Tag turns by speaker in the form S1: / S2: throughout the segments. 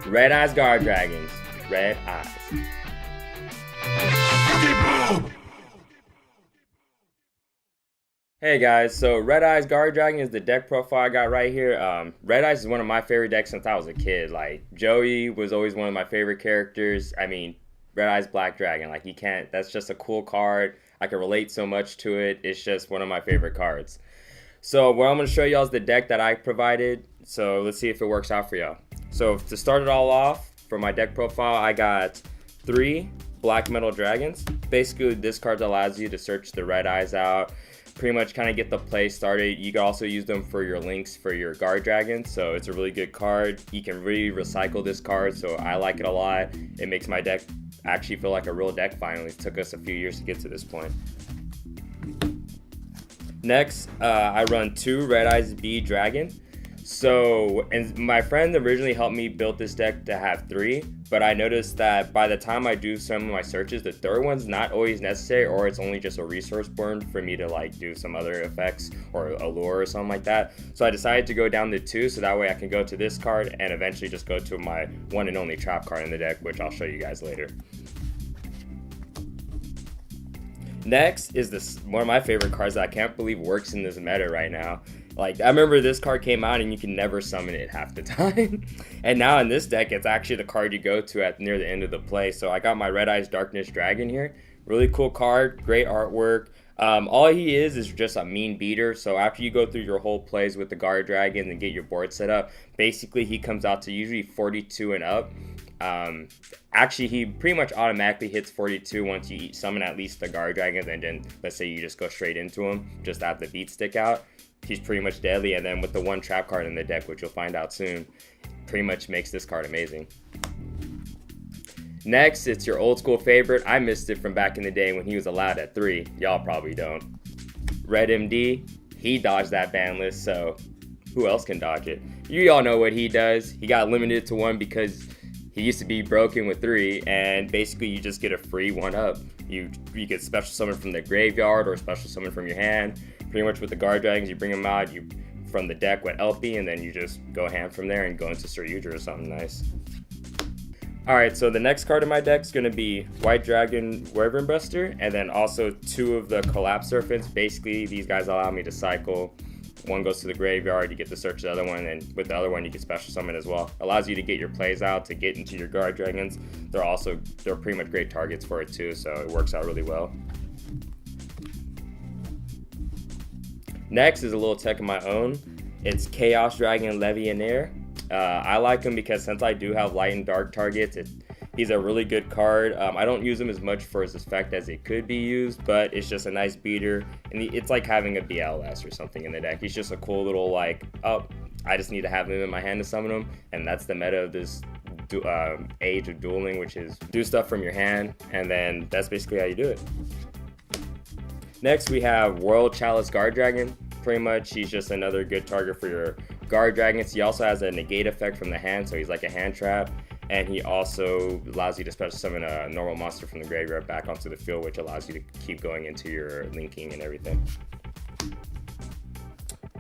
S1: Red Eyes Guardragons. Red Eyes. Hey guys, so Red Eyes Guardragon is the deck profile I got right here. Red Eyes is one of my favorite decks since I was a kid. Like, Joey was always one of my favorite characters. I mean, Red Eyes Black Dragon, like, you can't, that's just a cool card. I can relate so much to it. It's just one of my favorite cards. So what I'm going to show y'all is the deck that I provided. So let's see if it works out for y'all. So to start it all off, for my deck profile, I got 3 Black Metal Dragons. Basically, this card allows you to search the Red Eyes out, pretty much kind of get the play started. You can also use them for your links for your Guardragons, so it's a really good card. You can really recycle this card, so I like it a lot. It makes my deck actually feel like a real deck finally. It took us a few years to get to this point. Next, I run 2 Red Eyes B Dragon. So, and my friend originally helped me build this deck to have 3, but I noticed that by the time I do some of my searches, the third one's not always necessary, or it's only just a resource burn for me to like do some other effects or a lure or something like that. So I decided to go down to 2, so that way I can go to this card and eventually just go to my one and only trap card in the deck, which I'll show you guys later. Next is this one of my favorite cards that I can't believe works in this meta right now. Like, I remember this card came out and you can never summon it half the time. And now in this deck, it's actually the card you go to at near the end of the play. So I got my Red Eyes Darkness Dragon here. Really cool card, great artwork. All he is just a mean beater. So after you go through your whole plays with the Guardragon and get your board set up, basically he comes out to usually 42 and up. Actually, he pretty much automatically hits 42 once you summon at least the Guardragons, and then let's say you just go straight into him, just have the beat stick out. He's pretty much deadly, and then with the 1 trap card in the deck, which you'll find out soon, pretty much makes this card amazing. Next, it's your old school favorite. I missed it from back in the day when he was allowed at 3. Y'all probably don't. Red MD, he dodged that ban list, so who else can dodge it? You all know what he does. He got limited to 1 because he used to be broken with 3, and basically you just get a free 1-up. You get special summon from the graveyard or special summon from your hand. Pretty much with the Guardragons, you bring them out from the deck with LP, and then you just go ham from there and go into Sir Yuger or something nice. Alright, so the next card in my deck is going to be White Dragon Wyvern Buster, and then also 2 of the Collapse Serpents. Basically, these guys allow me to cycle. 1 goes to the graveyard, you get to search the other one, and with the other one you can special summon as well. Allows you to get your plays out to get into your Guardragons. They're pretty much great targets for it too, so it works out really well. Next is a little tech of my own. It's Chaos Dragon Legionnaire. I like him because since I do have light and dark targets, he's a really good card. I don't use him as much for his effect as it could be used, but it's just a nice beater, and it's like having a BLS or something in the deck. He's just a cool little like, oh, I just need to have him in my hand to summon him, and that's the meta of this age of dueling, which is do stuff from your hand, and then that's basically how you do it. Next we have World Chalice Guardragon. Pretty much he's just another good target for your Guardragons. He also has a negate effect from the hand, so he's like a hand trap. And he also allows you to special summon a normal monster from the graveyard back onto the field, which allows you to keep going into your linking and everything.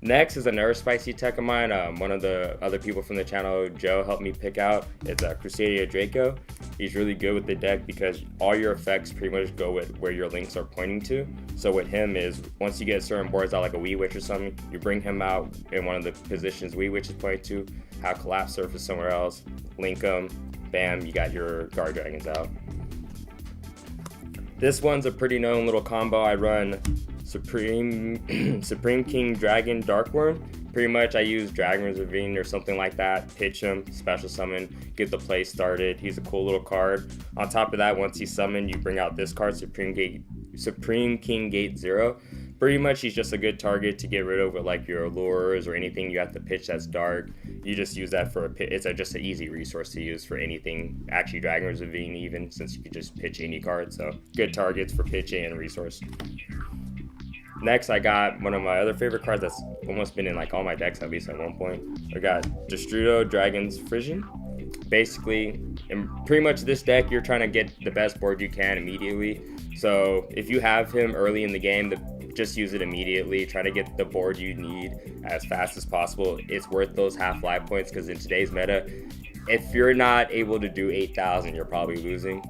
S1: Next is another spicy tech of mine. One of the other people from the channel, Joe, helped me pick out. It's Crusadia Draco. He's really good with the deck because all your effects pretty much go with where your links are pointing to. So with him is, once you get certain boards out like a Wee Witch or something, you bring him out in one of the positions Wee Witch is pointing to, have Collapse Surface somewhere else, link them, bam, you got your Guardragons out. This one's a pretty known little combo. I run Supreme King Dragon Darkworm. Pretty much I use Dragon's Ravine or something like that, pitch him, special summon, get the play started. He's a cool little card. On top of that, once he's summoned, you bring out this card, Supreme King Gate 0. Pretty much he's just a good target to get rid of with like your lures or anything you have to pitch that's dark. You just use that for just an easy resource to use for anything. Actually, Dragon's Ravine even, since you could just pitch any card. So good targets for pitching and resource. Next, I got one of my other favorite cards that's almost been in like all my decks at least at one point. I got Destrudo Dragon's Frisian. Basically, in pretty much this deck, you're trying to get the best board you can immediately. So if you have him early in the game, just use it immediately. Try to get the board you need as fast as possible. It's worth those half life points because in today's meta, if you're not able to do 8,000, you're probably losing.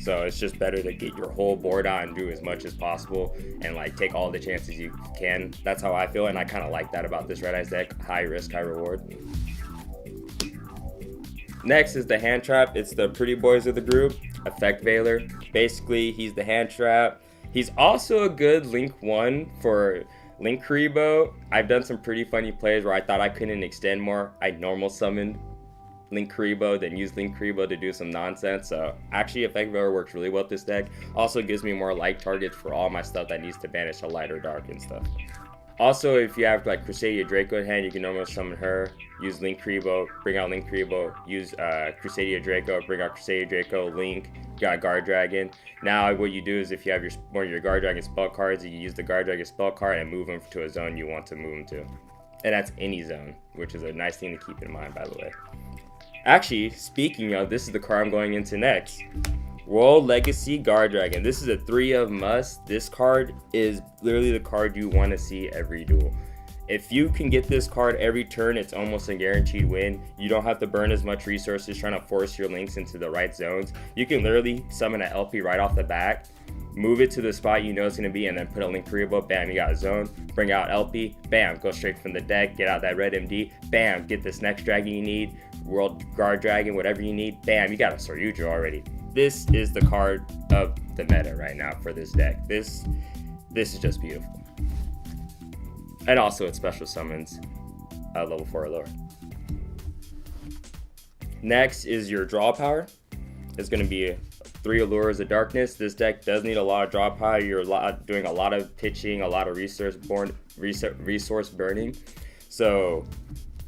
S1: So it's just better to get your whole board out and do as much as possible and like take all the chances you can. That's how I feel, and I kind of like that about this Red Eyes deck. High risk, high reward. Next is the hand trap. It's the pretty boys of the group, Effect Veiler. Basically, he's the hand trap. He's also a good Link 1 for Link Kuriboh. I've done some pretty funny plays where I thought I couldn't extend more. I normal summoned Link Kuriboh, then use Link Kuriboh to do some nonsense. So actually Effect Veiler works really well with this deck. Also gives me more light targets for all my stuff that needs to banish to light or dark and stuff. Also, if you have like Crusadia Draco in hand, you can normally summon her, use Link Kuriboh, bring out Link Kuriboh, use Crusadia Draco, bring out Crusadia Draco, Link, you got Guardragon. Now what you do is if you have one of your Guardragon spell cards, you use the Guardragon spell card and move them to a zone you want to move them to. And that's any zone, which is a nice thing to keep in mind, by the way. Actually, speaking of, this is the card I'm going into next. World Legacy Guardragon. This is a 3 of must. This card is literally the card you want to see every duel. If you can get this card every turn, it's almost a guaranteed win. You don't have to burn as much resources trying to force your links into the right zones. You can literally summon an LP right off the bat, move it to the spot you know it's going to be, and then put a Link Kuriboh, bam, you got a zone. Bring out LP, bam, go straight from the deck, get out that red MD, bam, get this next dragon you need, World Guardragon, whatever you need, bam, you got a Soryuju already. This is the card of the meta right now for this deck. This is just beautiful. And also it special summons level 4 or lower. Next is your draw power. It's going to be 3 Allures of Darkness. This deck does need a lot of draw power. You're doing a lot of pitching, a lot of resource burning. So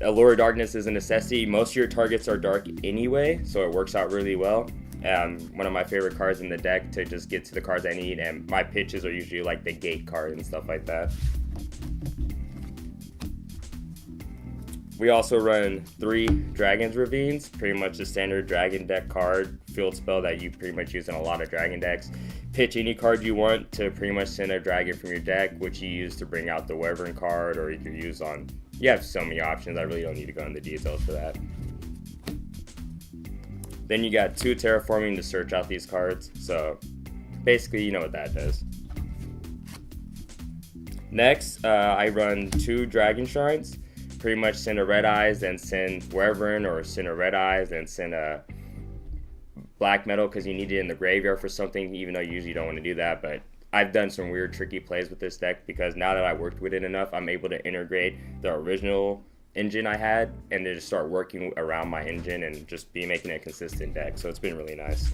S1: Allure of Darkness is a necessity. Most of your targets are dark anyway, so it works out really well. One of my favorite cards in the deck to just get to the cards I need, and my pitches are usually like the gate card and stuff like that. We also run 3 Dragon's Ravines, pretty much the standard dragon deck card, field spell that you pretty much use in a lot of dragon decks. Pitch any card you want to pretty much send a dragon from your deck, which you use to bring out the Wyvern card, or you can use on, you have so many options, I really don't need to go into details for that. Then you got 2 Terraforming to search out these cards, so basically you know what that does. Next, I run 2 Dragon Shrines. Pretty much send a Red Eyes, then send Wyvern, or send a Red Eyes, then send a Black Metal because you need it in the graveyard for something, even though you usually don't want to do that. But I've done some weird tricky plays with this deck because now that I worked with it enough, I'm able to integrate the original engine I had and then just start working around my engine and just be making a consistent deck. So it's been really nice.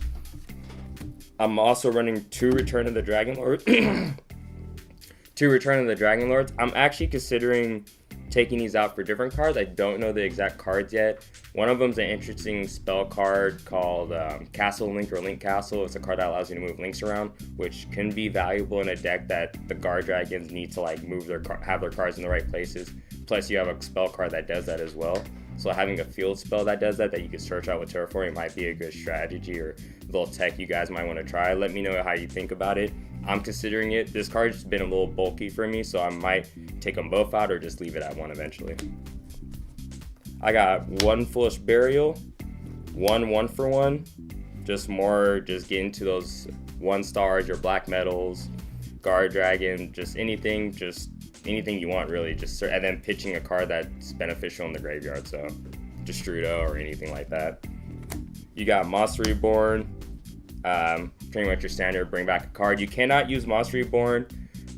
S1: I'm also running 2 Return of the Dragon Lord. 2 Return of the Dragon Lords. I'm actually considering taking these out for different cards. I don't know the exact cards yet. One of them's an interesting spell card called Castle Link or Link Castle. It's a card that allows you to move links around, which can be valuable in a deck that the Guardragons need to like move have their cards in the right places. Plus you have a spell card that does that as well. So having a field spell that does that you can search out with Terraforming might be a good strategy or little tech you guys might want to try. Let me know how you think about it. I'm considering it. This card's been a little bulky for me, so I might take them both out or just leave it at 1 eventually. I got 1 Foolish Burial, 1 1-for-1, just get into those 1 stars, your Black Metals, Guardragon, just anything you want really, and then pitching a card that's beneficial in the graveyard, so Destrudo or anything like that. You got Monster Reborn, pretty much your standard bring back a card. You cannot use Monster Reborn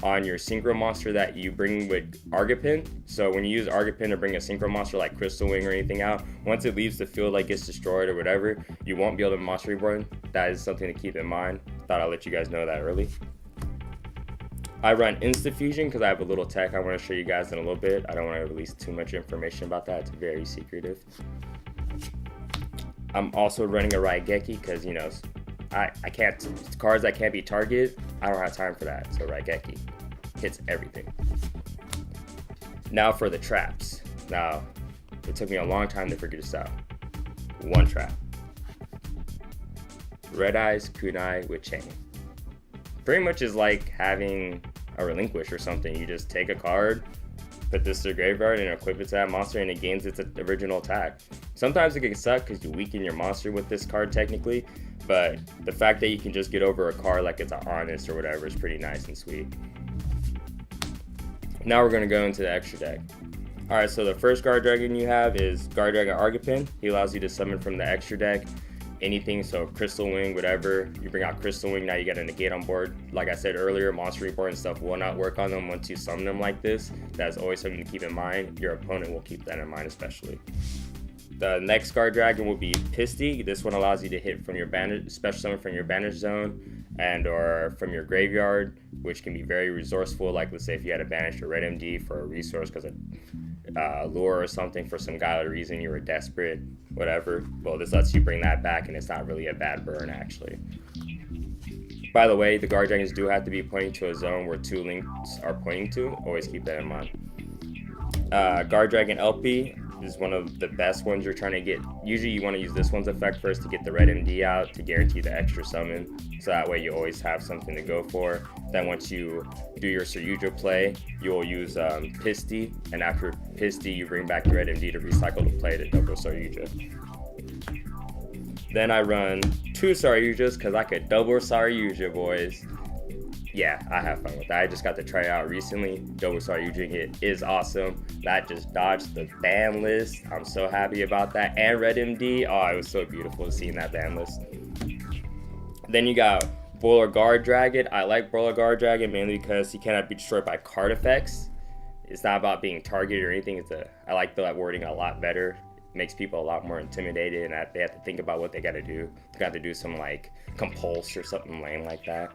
S1: on your synchro monster that you bring with Argapin. So when you use Argapin to bring a synchro monster like Crystal Wing or anything out, once it leaves the field, like gets destroyed or whatever, you won't be able to Monster Reborn. That is something to keep in mind. Thought I'd let you guys know that early. I run Insta Fusion because I have a little tech I want to show you guys in a little bit. I don't want to release too much information about that. It's very secretive. I'm also running a Raigeki because, you know, I can't, cards that can't be targeted, I don't have time for that. So Raigeki hits everything. Now for the traps. Now, it took me a long time to figure this out. 1 trap. Red Eyes Kunai with Chain. Pretty much is like having a Relinquish or something. You just take a card, put this to the graveyard and equip it to that monster, and it gains its original attack. Sometimes it can suck because you weaken your monster with this card technically, but the fact that you can just get over a card like it's an Honest or whatever is pretty nice and sweet. Now we're going to go into the extra deck. Alright, so the first Guardragon you have is Guardragon Argipin. He allows you to summon from the extra deck anything, so Crystal Wing, whatever. You bring out Crystal Wing, now you got a negate on board. Like I said earlier, Monster Reborn and stuff will not work on them once you summon them like this. That's always something to keep in mind. Your opponent will keep that in mind especially. The next Guardragon will be Pisty. This one allows you to hit from your banish, special summon from your banish zone and or from your graveyard, which can be very resourceful. Like let's say if you had to banish your red MD for a resource because of lure or something for some godly reason, you were desperate, whatever. Well, this lets you bring that back and it's not really a bad burn actually. By the way, the Guardragons do have to be pointing to a zone where 2 links are pointing to. Always keep that in mind. Guardragon LP is one of the best ones you're trying to get. Usually you want to use this one's effect first to get the red MD out to guarantee the extra summon, so that way you always have something to go for. Then once you do your Saryuja play, you will use Pisty, and after Pisty you bring back the red MD to recycle the play to double Saryuja. Then I run 2 Saryujas because I could double Saryuja, boys. Yeah, I have fun with that. I just got to try it out recently. Double Saryuja it is awesome. That just dodged the ban list. I'm so happy about that. And red MD. Oh, it was so beautiful seeing that ban list. Then you got Boiler Guardragon. I like Boiler Guardragon mainly because he cannot be destroyed by card effects. It's not about being targeted or anything. I like that wording a lot better. It makes people a lot more intimidated, and they have to think about what they got to do. They got to do some like compulse or something lame like that.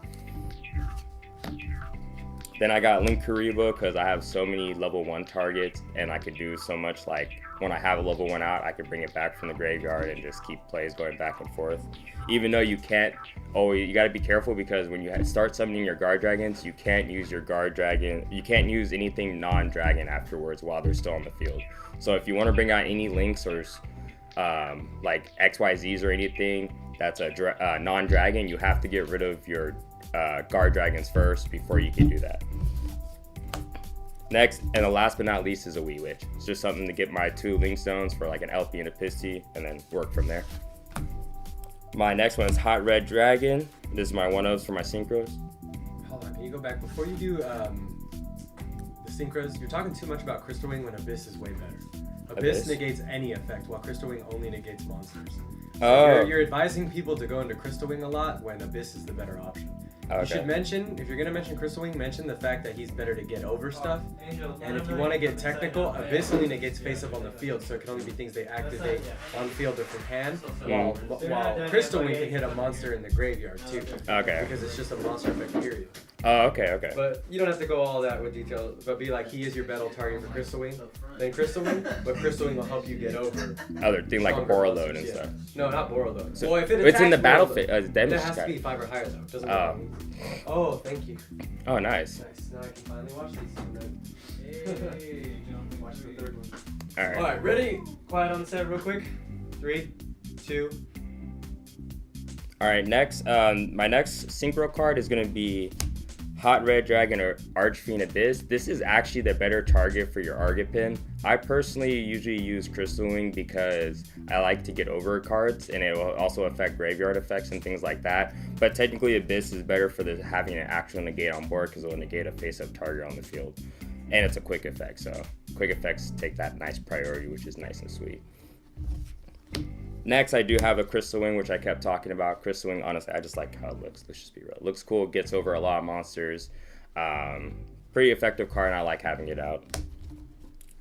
S1: Then I got Link Kariba because I have so many level 1 targets and I could do so much. Like when I have a level 1 out, I could bring it back from the graveyard and just keep plays going back and forth. Even though you can't always, you got to be careful because when you start summoning your Guardragons, you can't use your Guardragon, you can't use anything non-dragon afterwards while they're still on the field. So if you want to bring out any links or like XYZs or anything that's a non-dragon, you have to get rid of your Guardragons first before you can do that. Next, and the last but not least, is a Wee Witch. It's just something to get my 2 link zones for like an LP and a Pisty, and then work from there. My next one is Hot Red Dragon. This is my 1-ofs for my synchros.
S2: Hold on, can you go back? Before you do the synchros, you're talking too much about Crystal Wing when Abyss is way better. Abyss negates any effect, while Crystal Wing only negates monsters. So you're advising people to go into Crystal Wing a lot when Abyss is the better option. Okay. You should mention, if you're going to mention Crystal Wing, mention the fact that he's better to get over stuff. And if you want to get technical, Abyss only negates face up on the field, so it can only be things they activate on field or from hand, while Crystal Wing can hit a monster in the graveyard too.
S1: Okay.
S2: Because it's just a monster effect period.
S1: Oh, okay.
S2: But you don't have to go all that with detail, but be like, he is your battle target for Crystal Wing, then Crystal Wing, but Crystal Wing will help you get over
S1: other thing like a Borreload and stuff.
S2: No, not Borreload.
S1: So, well, if it's in the battlefield,
S2: it has to be 5 or higher though. Doesn't matter. Oh, thank you.
S1: Oh, nice.
S2: Now I can finally watch these. Hey, watch the 3rd one.
S1: All right,
S2: ready? Quiet on the set real quick. 3, 2.
S1: All right, next, my next synchro card is gonna be Hot Red Dragon or Archfiend Abyss. This is actually the better target for your Argipin. I personally usually use Crystal Wing because I like to get over cards, and it will also affect graveyard effects and things like that. But technically Abyss is better for having an actual negate on board because it will negate a face-up target on the field. And it's a quick effect, so quick effects take that nice priority, which is nice and sweet. Next, I do have a Crystal Wing, which I kept talking about. Crystal Wing, honestly, I just like how it looks. Let's just be real. It looks cool. It gets over a lot of monsters. Pretty effective card, and I like having it out.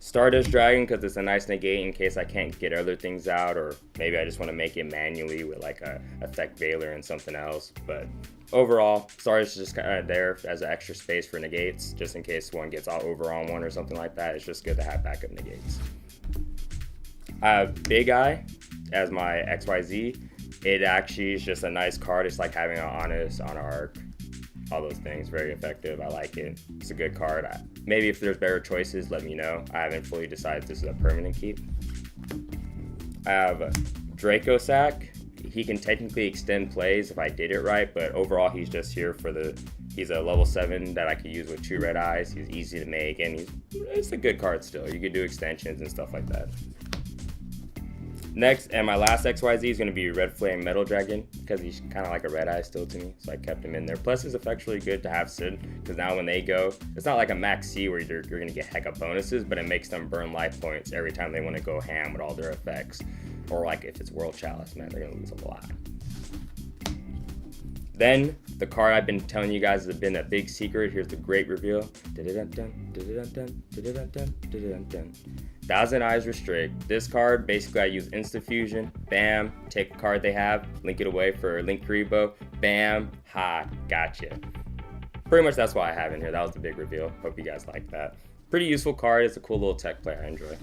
S1: Stardust Dragon, because it's a nice negate in case I can't get other things out, or maybe I just want to make it manually with like a Effect Veiler and something else. But overall, Stardust is just kind of there as an extra space for negates, just in case one gets all over on one or something like that. It's just good to have backup negates. I have Big Eye as my XYZ. It actually is just a nice card. It's like having an Honest on Arc, all those things. Very effective. I like it. It's a good card. Maybe if there's better choices, let me know. I haven't fully decided this is a permanent keep. I have Draco Sack. He can technically extend plays if I did it right, but overall he's just here for the He's a level 7 that I could use with 2 red eyes. He's easy to make, and it's a good card still. You could do extensions and stuff like that. Next, and my last XYZ is going to be Red Flame Metal Dragon, because he's kind of like a red eye still to me, so I kept him in there. Plus, his effect's really good to have Sid, because now when they go, it's not like a max C where you're going to get hecka bonuses, but it makes them burn life points every time they want to go ham with all their effects. Or like if it's World Chalice, man, they're going to lose a lot. Then, the card I've been telling you guys has been a big secret. Here's the great reveal. Thousand Eyes Restrict. This card, basically I use Insta Fusion. Bam, take a card they have, link it away for Link Kuriboh. Bam, ha, gotcha. Pretty much that's why I have in here. That was the big reveal. Hope you guys like that. Pretty useful card. It's a cool little tech play I enjoy.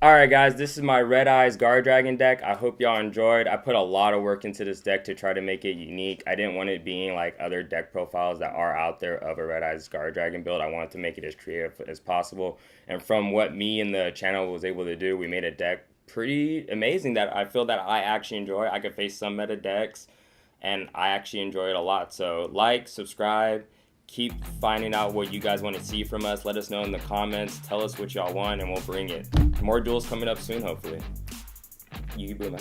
S1: Alright guys, this is my Red Eyes Guardragon deck. I hope y'all enjoyed. I put a lot of work into this deck to try to make it unique. I didn't want it being like other deck profiles that are out there of a Red Eyes Guardragon build. I wanted to make it as creative as possible. And from what me and the channel was able to do, we made a deck pretty amazing that I feel that I actually enjoy. I could face some meta decks and I actually enjoy it a lot. So like, subscribe. Keep finding out what you guys want to see from us. Let us know in the comments. Tell us what y'all want, and we'll bring it. More duels coming up soon, hopefully. YugiBOOM out.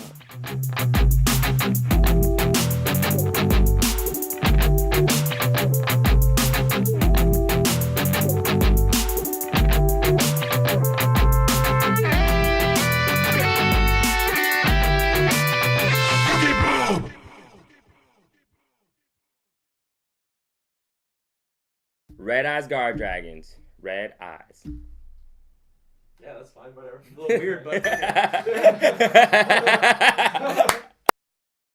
S1: Red Eyes Guardragons. Red Eyes.
S2: Yeah, that's fine, whatever. A little weird, but...